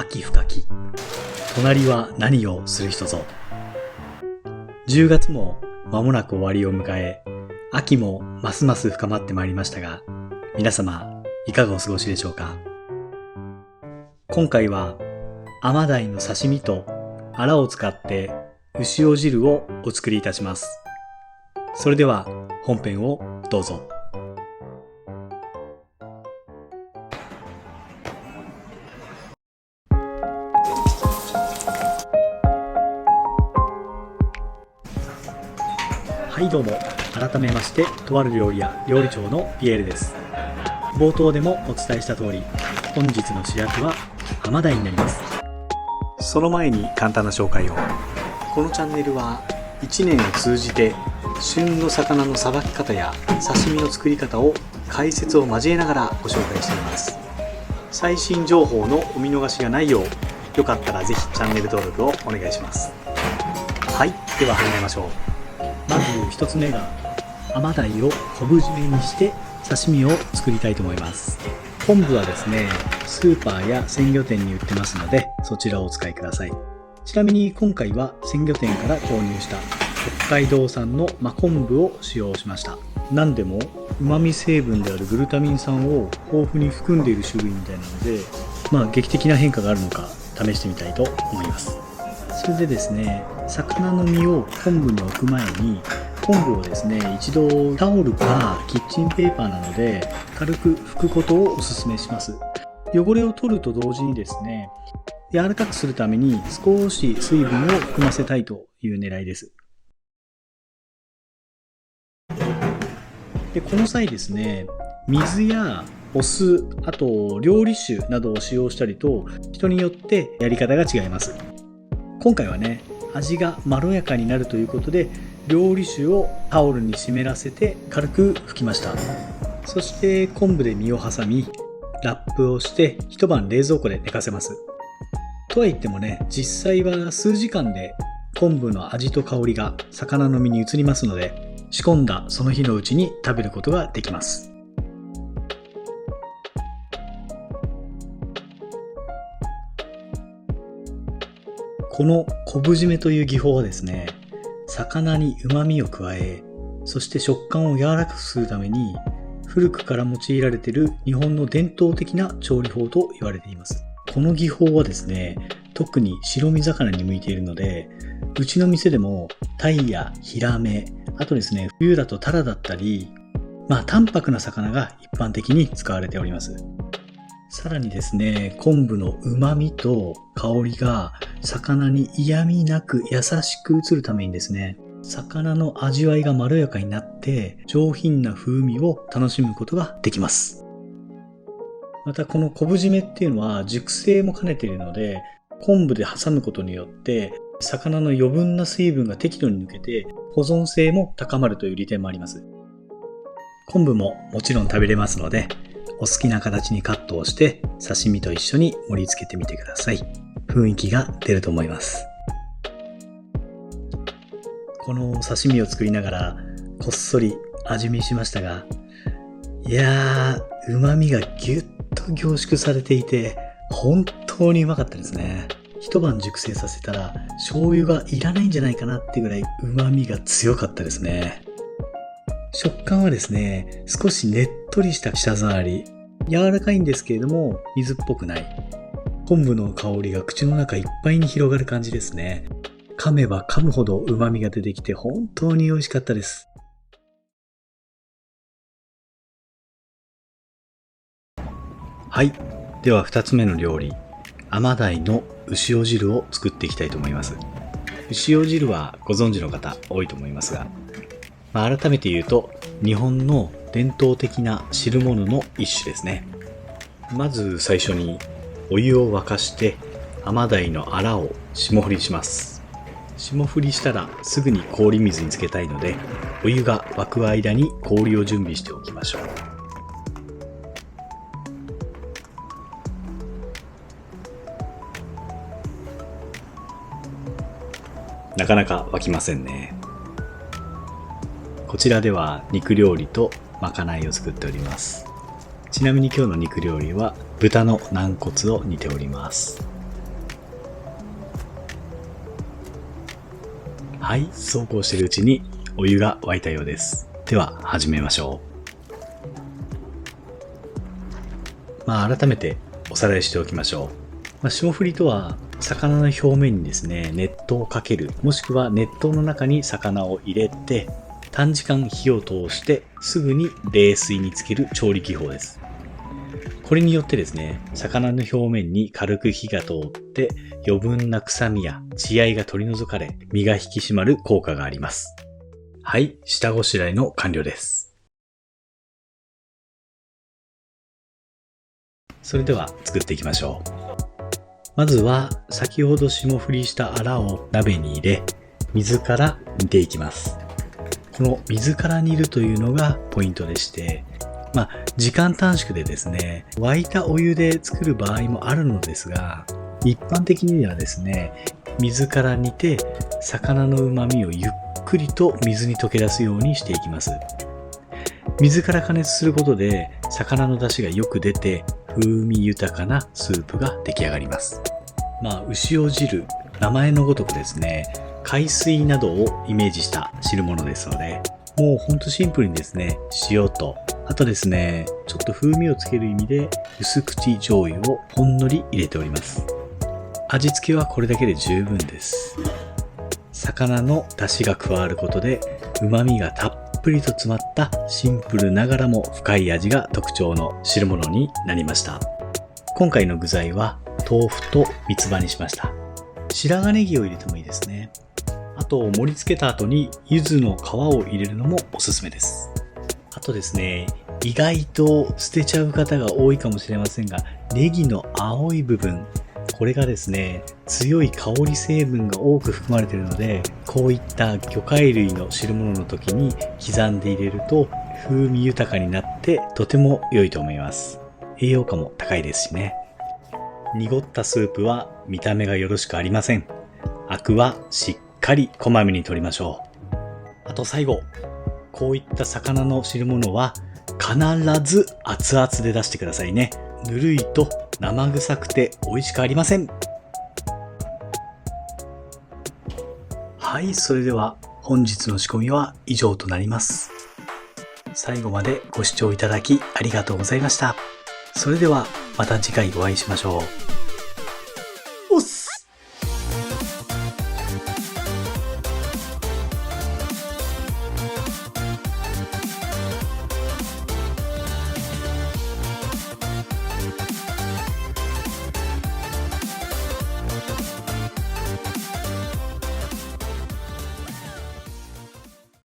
秋深き。隣は何をする人ぞ。10月も間もなく終わりを迎え、秋もますます深まってまいりましたが、皆様いかがお過ごしでしょうか。今回はアマダイの刺身とアラを使って牛尾汁をお作りいたします。それでは本編をどうぞ。はいどうも、改めましてとある料理屋料理長のピエールです。冒頭でもお伝えした通り、本日の主役はアマダイになります。その前に簡単な紹介を。このチャンネルは1年を通じて旬の魚のさばき方や刺身の作り方を解説を交えながらご紹介しています。最新情報のお見逃しがないよう、よかったらぜひチャンネル登録をお願いします。はい、では始めましょう。まず一つ目がアマダイを昆布締めにして刺身を作りたいと思います。昆布はですね、スーパーや鮮魚店に売ってますので、そちらをお使いください。ちなみに今回は鮮魚店から購入した北海道産の真昆布を使用しました。何でも旨味成分であるグルタミン酸を豊富に含んでいる種類みたいなので、劇的な変化があるのか試してみたいと思います。それでですね、魚の身を昆布に置く前に、昆布をですね、一度タオルかキッチンペーパーなどで軽く拭くことをお勧めします。汚れを取ると同時にですね、柔らかくするために少し水分を含ませたいという狙いです。で、この際ですね、水やお酢、あと料理酒などを使用したりと、人によってやり方が違います。今回はね、味がまろやかになるということで、料理酒をタオルに湿らせて軽く拭きました。そして昆布で身を挟み、ラップをして一晩冷蔵庫で寝かせます。とは言ってもね、実際は数時間で昆布の味と香りが魚の身に移りますので、仕込んだその日のうちに食べることができます。この昆布締めという技法はですね、魚に旨味を加え、そして食感を柔らかくするために古くから用いられている日本の伝統的な調理法と言われています。この技法はですね、特に白身魚に向いているので、うちの店でもタイやヒラメ、あとですね、冬だとタラだったり、淡白な魚が一般的に使われております。さらにですね、昆布の旨味と香りが魚に嫌味なく優しく移るためにですね、魚の味わいがまろやかになって上品な風味を楽しむことができます。またこの昆布締めっていうのは熟成も兼ねているので、昆布で挟むことによって魚の余分な水分が適度に抜けて保存性も高まるという利点もあります。昆布ももちろん食べれますので、お好きな形にカットをして刺身と一緒に盛り付けてみてください。雰囲気が出ると思います。この刺身を作りながらこっそり味見しましたが、いやー、旨味がぎゅっと凝縮されていて本当にうまかったですね。一晩熟成させたら醤油がいらないんじゃないかなってぐらい旨味が強かったですね。食感はですね、少しねっとりした舌触り、柔らかいんですけれども水っぽくない。昆布の香りが口の中いっぱいに広がる感じですね。噛めば噛むほど旨味が出てきて本当に美味しかったです。はい、では2つ目の料理、アマダイの牛尾汁を作っていきたいと思います。牛尾汁はご存知の方多いと思いますが、改めて言うと日本の伝統的な汁物の一種ですね。まず最初にお湯を沸かしてアマダイのアラを霜降りします。霜降りしたらすぐに氷水につけたいので、お湯が沸く間に氷を準備しておきましょう。なかなか沸きませんね。こちらでは肉料理とまかないを作っております。ちなみに今日の肉料理は豚の軟骨を煮ております。はい、そうこうしているうちにお湯が沸いたようです。では始めましょう。改めておさらいしておきましょう。霜降りとは魚の表面にですね、熱湯をかける、もしくは熱湯の中に魚を入れて短時間火を通してすぐに冷水につける調理技法です。これによってですね、魚の表面に軽く火が通って余分な臭みや血合いが取り除かれ、身が引き締まる効果があります。はい、下ごしらえの完了です。それでは作っていきましょう。まずは先ほど霜降りしたアラを鍋に入れ、水から煮ていきます。この水から煮るというのがポイントでして、時間短縮でですね、沸いたお湯で作る場合もあるのですが、一般的にはですね、水から煮て魚の旨味をゆっくりと水に溶け出すようにしていきます。水から加熱することで魚の出汁がよく出て風味豊かなスープが出来上がります。牛尾汁、名前のごとくですね、海水などをイメージした汁物ですので、もうほんとシンプルにですね、塩と、あとですね、ちょっと風味をつける意味で薄口醤油をほんのり入れております。味付けはこれだけで十分です。魚の出汁が加わることで旨味がたっぷりと詰まったシンプルながらも深い味が特徴の汁物になりました。今回の具材は豆腐と三つ葉にしました。白髪ネギを入れてもいいですね。あと盛り付けた後に柚子の皮を入れるのもおすすめです。あとですね、意外と捨てちゃう方が多いかもしれませんが、ネギの青い部分、これがですね、強い香り成分が多く含まれているので、こういった魚介類の汁物の時に刻んで入れると風味豊かになってとても良いと思います。栄養価も高いですしね。濁ったスープは見た目がよろしくありません。アクはしっかりこまめに取りましょう。あと最後、こういった魚の汁物は必ず熱々で出してくださいね。ぬるいと生臭くて美味しくありません。はい、それでは本日の仕込みは以上となります。最後までご視聴いただきありがとうございました。それではまた次回お会いしましょう。